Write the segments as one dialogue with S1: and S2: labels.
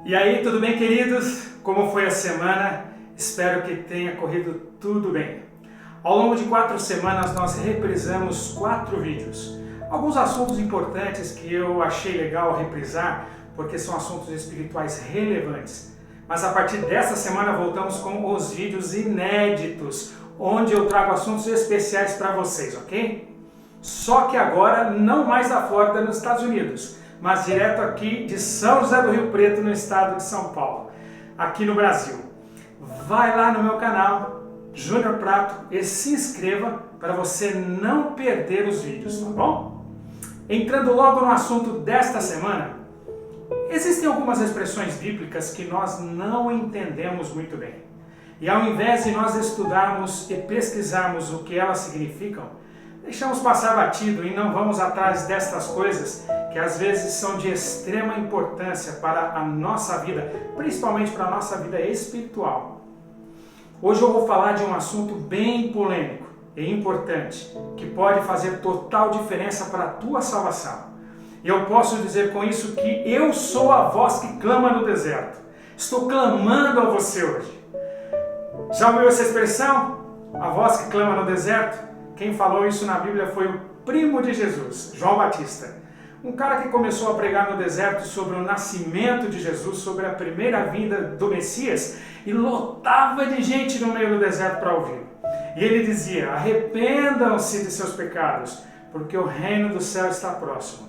S1: E aí, tudo bem, queridos? Como foi a semana? Espero que tenha corrido tudo bem. Ao longo de 4 semanas nós reprisamos 4 vídeos. Alguns assuntos importantes que eu achei legal reprisar, porque são assuntos espirituais relevantes. Mas a partir dessa semana voltamos com os vídeos inéditos, onde eu trago assuntos especiais para vocês, ok? Só que agora não mais da Flórida, nos Estados Unidos, mas direto aqui de São José do Rio Preto, no estado de São Paulo, aqui no Brasil. Vai lá no meu canal, Júnior Prato, e se inscreva para você não perder os vídeos, tá bom? Entrando logo no assunto desta semana, existem algumas expressões bíblicas que nós não entendemos muito bem. E ao invés de nós estudarmos e pesquisarmos o que elas significam, deixamos passar batido e não vamos atrás destas coisas que às vezes são de extrema importância para a nossa vida, principalmente para a nossa vida espiritual. Hoje eu vou falar de um assunto bem polêmico e importante, que pode fazer total diferença para a tua salvação. E eu posso dizer com isso que eu sou a voz que clama no deserto. Estou clamando a você hoje. Já ouviu essa expressão? A voz que clama no deserto? Quem falou isso na Bíblia foi o primo de Jesus, João Batista. Um cara que começou a pregar no deserto sobre o nascimento de Jesus, sobre a primeira vinda do Messias, e lotava de gente no meio do deserto para ouvir. E ele dizia: arrependam-se de seus pecados, porque o reino do céu está próximo.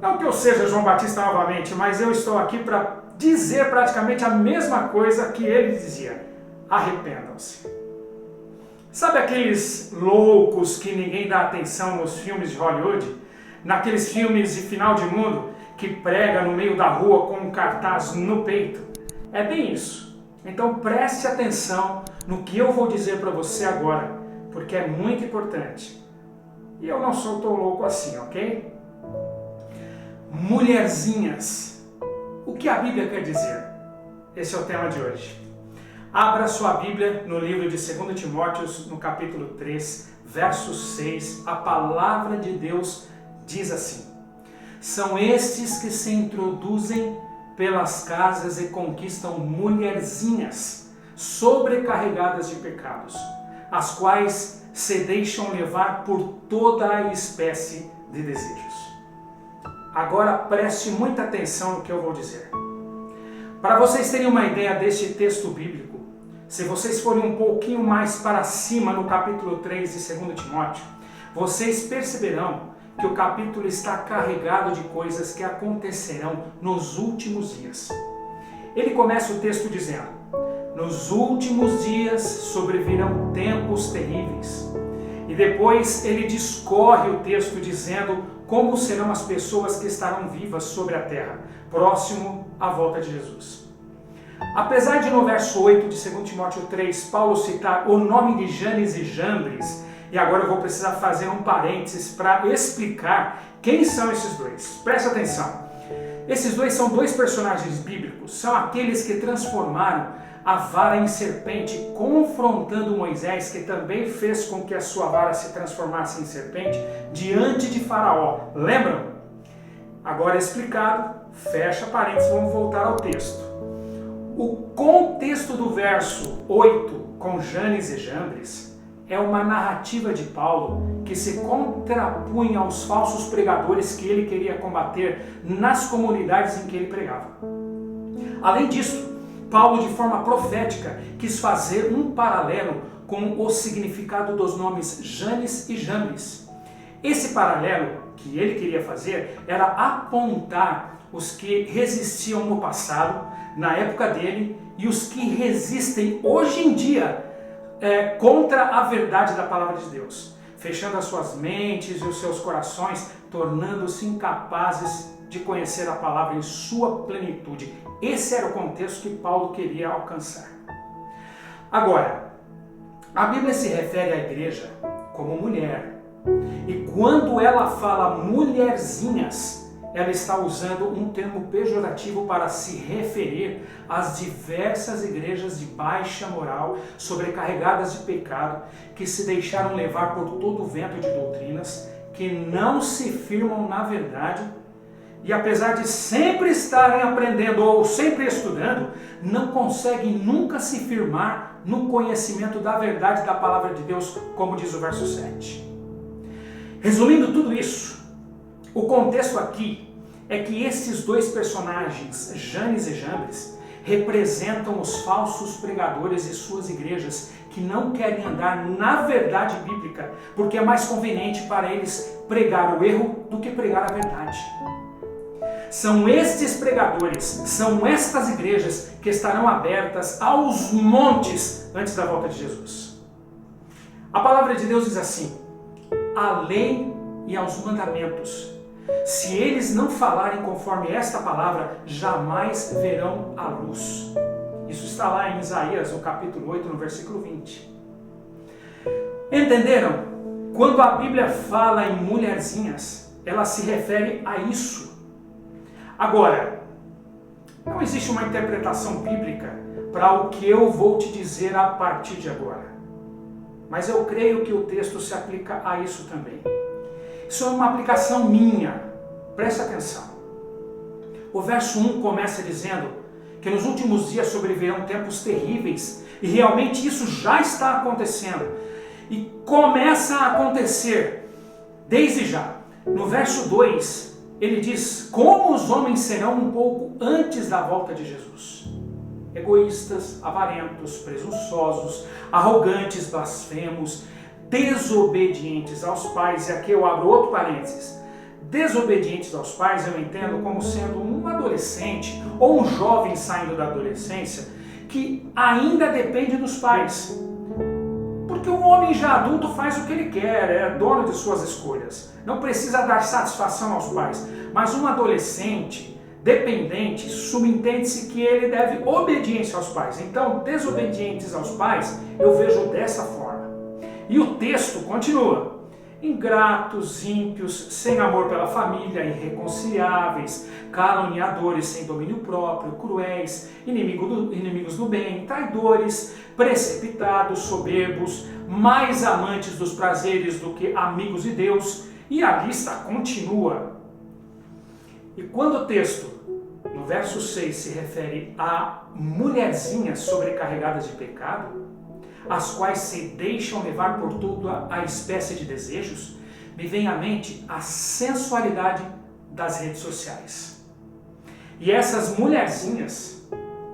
S1: Não que eu seja João Batista novamente, mas eu estou aqui para dizer praticamente a mesma coisa que ele dizia: arrependam-se. Sabe aqueles loucos que ninguém dá atenção nos filmes de Hollywood? Naqueles filmes de final de mundo que prega no meio da rua com um cartaz no peito? É bem isso. Então preste atenção no que eu vou dizer para você agora, porque é muito importante. E eu não sou tão louco assim, ok? Mulherzinhas. O que a Bíblia quer dizer? Esse é o tema de hoje. Abra sua Bíblia no livro de 2 Timóteo, no capítulo 3, verso 6. A palavra de Deus diz assim: são estes que se introduzem pelas casas e conquistam mulherzinhas sobrecarregadas de pecados, as quais se deixam levar por toda a espécie de desejos. Agora preste muita atenção no que eu vou dizer. Para vocês terem uma ideia deste texto bíblico, se vocês forem um pouquinho mais para cima no capítulo 3 de 2 Timóteo, vocês perceberão que o capítulo está carregado de coisas que acontecerão nos últimos dias. Ele começa o texto dizendo: nos últimos dias sobrevirão tempos terríveis. E depois ele discorre o texto dizendo como serão as pessoas que estarão vivas sobre a terra, próximo à volta de Jesus. Apesar de no verso 8 de 2 Timóteo 3, Paulo citar o nome de Janes e Jambres, e agora eu vou precisar fazer um parênteses para explicar quem são esses dois. Preste atenção. Esses dois são 2 personagens bíblicos, são aqueles que transformaram a vara em serpente, confrontando Moisés, que também fez com que a sua vara se transformasse em serpente, diante de Faraó. Lembram? Agora explicado, fecha parênteses, vamos voltar ao texto. O contexto do verso 8, com Janes e Jambres, é uma narrativa de Paulo que se contrapunha aos falsos pregadores que ele queria combater nas comunidades em que ele pregava. Além disso, Paulo, de forma profética, quis fazer um paralelo com o significado dos nomes Janes e Jambres. Esse paralelo que ele queria fazer era apontar os que resistiam no passado, na época dele, e os que resistem hoje em dia contra a verdade da palavra de Deus, fechando as suas mentes e os seus corações, tornando-se incapazes de conhecer a palavra em sua plenitude. Esse era o contexto que Paulo queria alcançar. Agora, a Bíblia se refere à igreja como mulher, e quando ela fala mulherzinhas, ela está usando um termo pejorativo para se referir às diversas igrejas de baixa moral, sobrecarregadas de pecado, que se deixaram levar por todo o vento de doutrinas, que não se firmam na verdade e apesar de sempre estarem aprendendo ou sempre estudando, não conseguem nunca se firmar no conhecimento da verdade da palavra de Deus, como diz o verso 7. Resumindo tudo isso, o contexto aqui é que esses dois personagens, Janes e Jambres, representam os falsos pregadores e suas igrejas que não querem andar na verdade bíblica, porque é mais conveniente para eles pregar o erro do que pregar a verdade. São estes pregadores, são estas igrejas que estarão abertas aos montes antes da volta de Jesus. A palavra de Deus diz assim: à lei e aos mandamentos, se eles não falarem conforme esta palavra, jamais verão a luz. Isso está lá em Isaías, no capítulo 8, no versículo 20. Entenderam? Quando a Bíblia fala em mulherzinhas, ela se refere a isso. Agora, não existe uma interpretação bíblica para o que eu vou te dizer a partir de agora. Mas eu creio que o texto se aplica a isso também. Isso é uma aplicação minha. Preste atenção. O verso 1 começa dizendo que nos últimos dias sobrevirão tempos terríveis, e realmente isso já está acontecendo. E começa a acontecer desde já. No verso 2, ele diz como os homens serão um pouco antes da volta de Jesus. Egoístas, avarentos, presunçosos, arrogantes, blasfemos, desobedientes aos pais. E aqui eu abro outro parênteses. Desobedientes aos pais eu entendo como sendo um adolescente ou um jovem saindo da adolescência que ainda depende dos pais. Porque um homem já adulto faz o que ele quer, é dono de suas escolhas. Não precisa dar satisfação aos pais. Mas um adolescente dependente, subentende-se que ele deve obediência aos pais. Então, desobedientes aos pais, eu vejo dessa forma. E o texto continua. Ingratos, ímpios, sem amor pela família, irreconciliáveis, caluniadores, sem domínio próprio, cruéis, inimigos do bem, traidores, precipitados, soberbos, mais amantes dos prazeres do que amigos de Deus. E a lista continua. E quando o texto, no verso 6, se refere a mulherzinhas sobrecarregadas de pecado, as quais se deixam levar por toda a espécie de desejos, me vem à mente a sensualidade das redes sociais. E essas mulherzinhas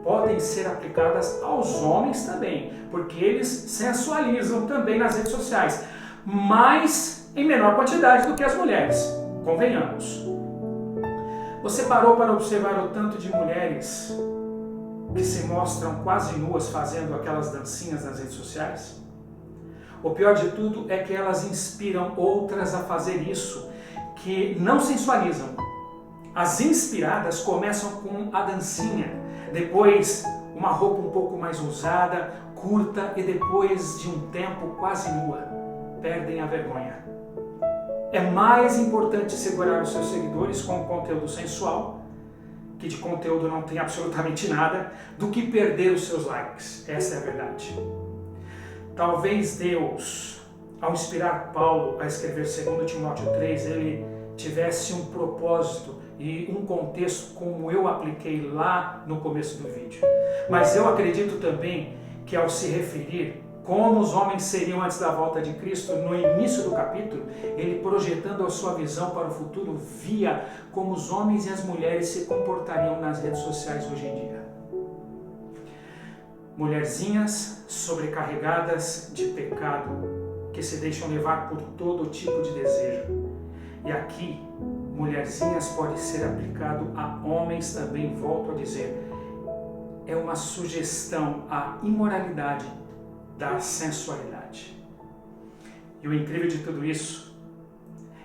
S1: podem ser aplicadas aos homens também, porque eles sensualizam também nas redes sociais, mas em menor quantidade do que as mulheres, convenhamos. Você parou para observar o tanto de mulheres que se mostram quase nuas fazendo aquelas dancinhas nas redes sociais? O pior de tudo é que elas inspiram outras a fazer isso, que não sensualizam. As inspiradas começam com a dancinha, depois uma roupa um pouco mais ousada, curta, e depois de um tempo quase nua, perdem a vergonha. É mais importante segurar os seus seguidores com conteúdo sensual, que de conteúdo não tem absolutamente nada, do que perder os seus likes. Essa é a verdade. Talvez Deus, ao inspirar Paulo a escrever 2 Timóteo 3, ele tivesse um propósito e um contexto como eu apliquei lá no começo do vídeo. Mas eu acredito também que ao se referir como os homens seriam antes da volta de Cristo, no início do capítulo, ele projetando a sua visão para o futuro, via como os homens e as mulheres se comportariam nas redes sociais hoje em dia. Mulherzinhas sobrecarregadas de pecado, que se deixam levar por todo tipo de desejo. E aqui, mulherzinhas pode ser aplicado a homens também, volto a dizer. É uma sugestão à imoralidade da sensualidade. E o incrível de tudo isso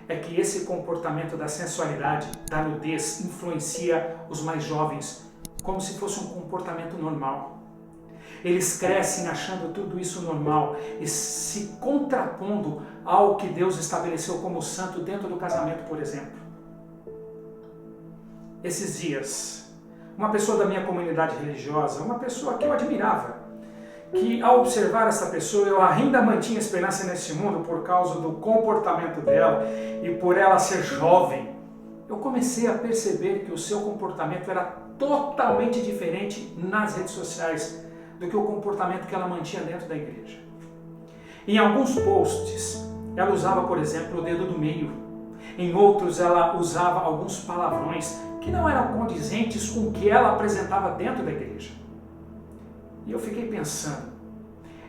S1: é que esse comportamento da sensualidade, da nudez, influencia os mais jovens como se fosse um comportamento normal. Eles crescem achando tudo isso normal e se contrapondo ao que Deus estabeleceu como santo dentro do casamento, por exemplo. Esses dias, uma pessoa da minha comunidade religiosa, uma pessoa que eu admirava, que ao observar essa pessoa eu ainda mantinha esperança nesse mundo por causa do comportamento dela e por ela ser jovem, eu comecei a perceber que o seu comportamento era totalmente diferente nas redes sociais do que o comportamento que ela mantinha dentro da igreja. Em alguns posts, ela usava, por exemplo, o dedo do meio. Em outros, ela usava alguns palavrões que não eram condizentes com o que ela apresentava dentro da igreja. E eu fiquei pensando,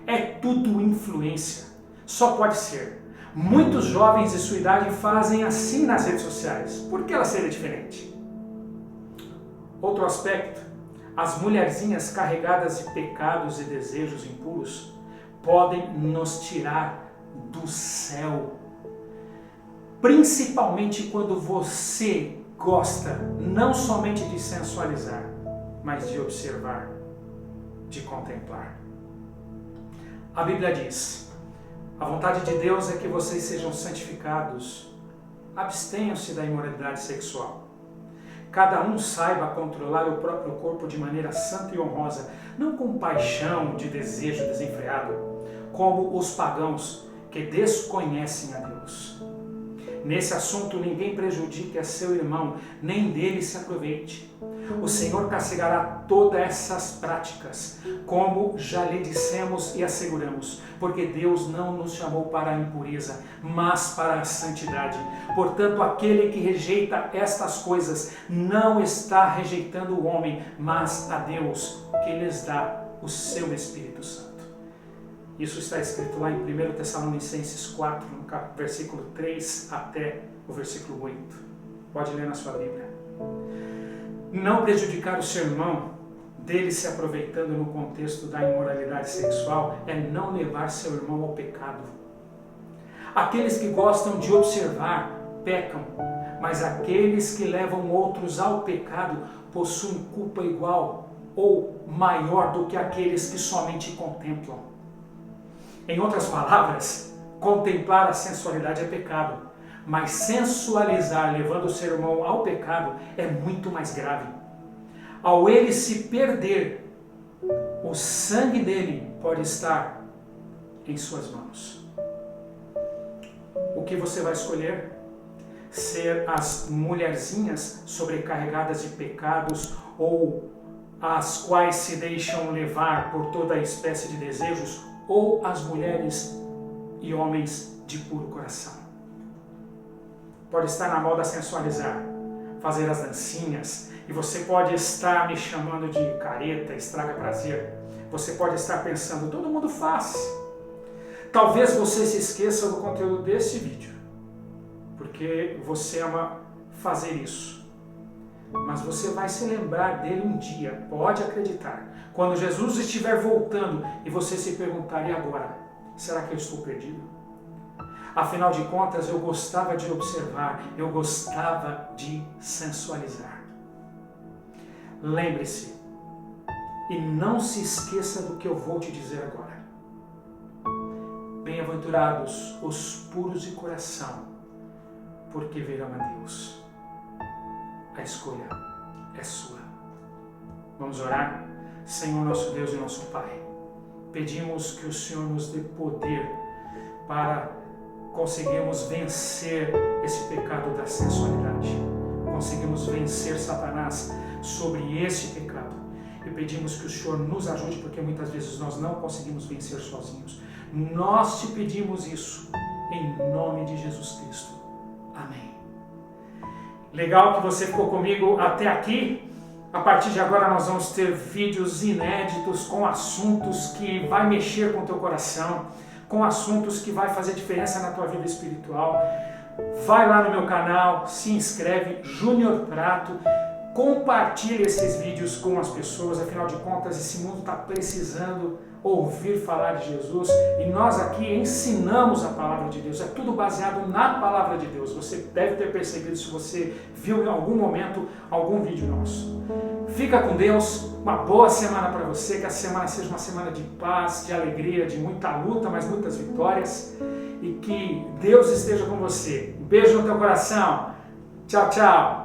S1: é tudo influência. Só pode ser. Muitos jovens de sua idade fazem assim nas redes sociais. Por que ela seria diferente? Outro aspecto, as mulherzinhas carregadas de pecados e desejos impuros podem nos tirar do céu. Principalmente quando você gosta não somente de sensualizar, mas de observar, de contemplar. A Bíblia diz: a vontade de Deus é que vocês sejam santificados, abstenham-se da imoralidade sexual. Cada um saiba controlar o próprio corpo de maneira santa e honrosa, não com paixão de desejo desenfreado, como os pagãos que desconhecem a Deus. Nesse assunto ninguém prejudique a seu irmão, nem dele se aproveite. O Senhor castigará todas essas práticas, como já lhe dissemos e asseguramos, porque Deus não nos chamou para a impureza, mas para a santidade. Portanto, aquele que rejeita estas coisas não está rejeitando o homem, mas a Deus, que lhes dá o seu Espírito Santo. Isso está escrito lá em 1 Tessalonicenses 4, no versículo 3 até o versículo 8. Pode ler na sua Bíblia. Não prejudicar o seu irmão, dele se aproveitando no contexto da imoralidade sexual, é não levar seu irmão ao pecado. Aqueles que gostam de observar, pecam, mas aqueles que levam outros ao pecado possuem culpa igual ou maior do que aqueles que somente contemplam. Em outras palavras, contemplar a sensualidade é pecado, mas sensualizar levando o ser humano ao pecado é muito mais grave. Ao ele se perder, o sangue dele pode estar em suas mãos. O que você vai escolher? Ser as mulherzinhas sobrecarregadas de pecados ou as quais se deixam levar por toda a espécie de desejos, ou as mulheres e homens de puro coração? Pode estar na moda sensualizar, fazer as dancinhas, e você pode estar me chamando de careta, estraga prazer. Você pode estar pensando, todo mundo faz. Talvez você se esqueça do conteúdo desse vídeo, porque você ama fazer isso. Mas você vai se lembrar dele um dia, pode acreditar. Quando Jesus estiver voltando e você se perguntar, e agora? Será que eu estou perdido? Afinal de contas, eu gostava de observar, eu gostava de sensualizar. Lembre-se, e não se esqueça do que eu vou te dizer agora. Bem-aventurados os puros de coração, porque verão a Deus. A escolha é sua. Vamos orar? Senhor nosso Deus e nosso Pai, pedimos que o Senhor nos dê poder para conseguirmos vencer esse pecado da sensualidade. Conseguimos vencer Satanás sobre esse pecado. E pedimos que o Senhor nos ajude, porque muitas vezes nós não conseguimos vencer sozinhos. Nós te pedimos isso, em nome de Jesus Cristo. Amém. Legal que você ficou comigo até aqui. A partir de agora nós vamos ter vídeos inéditos com assuntos que vai mexer com o teu coração, com assuntos que vai fazer diferença na tua vida espiritual. Vai lá no meu canal, se inscreve, Júnior Prato, compartilhe esses vídeos com as pessoas, afinal de contas esse mundo está precisando ouvir falar de Jesus e nós aqui ensinamos a palavra de Deus, é tudo baseado na palavra de Deus. Você deve ter percebido se você viu em algum momento algum vídeo nosso. Fica com Deus, uma boa semana para você, que a semana seja uma semana de paz, de alegria, de muita luta, mas muitas vitórias, e que Deus esteja com você. Um beijo no teu coração, tchau, tchau!